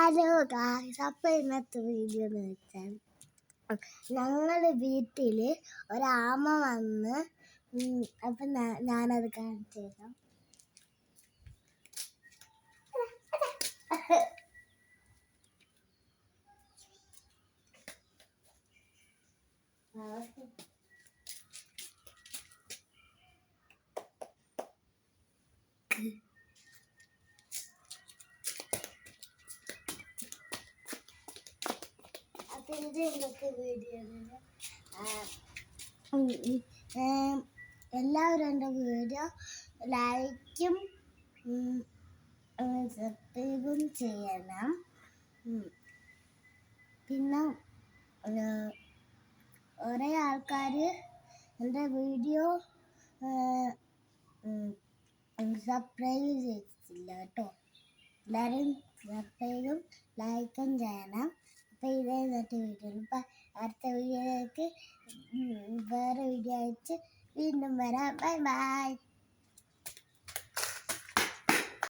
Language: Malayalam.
ഹലോ ഗായ്സ്, അപ്പോൾ ഇന്നത്തെ വീഡിയോ എന്ന് വെച്ചാൽ ഞങ്ങളുടെ വീട്ടിൽ ഒരാമ വന്ന് അപ്പം ഞാനത് കാണിച്ചു തരാം. ഇത് ഇന്നത്തെ വീഡിയോ. എല്ലാവരും എൻ്റെ വീഡിയോ ലൈക്കും സബ്സ്ക്രൈബും ചെയ്യണം. പിന്നെ കുറേ ആൾക്കാർ എൻ്റെ വീഡിയോ സബ്സ്ക്രൈബ് ചെയ്തിട്ടില്ല കേട്ടോ. എല്ലാവരും സബ്സ്ക്രൈബും ലൈക്കും ചെയ്യണം. അപ്പോൾ ഇതേ ഇന്നത്തെ വീഡിയോ. ഇപ്പം അടുത്ത വീഡിയോയിലേക്ക് വേറെ വീഡിയോ അയച്ച് വീണ്ടും വരാം. Bye bye.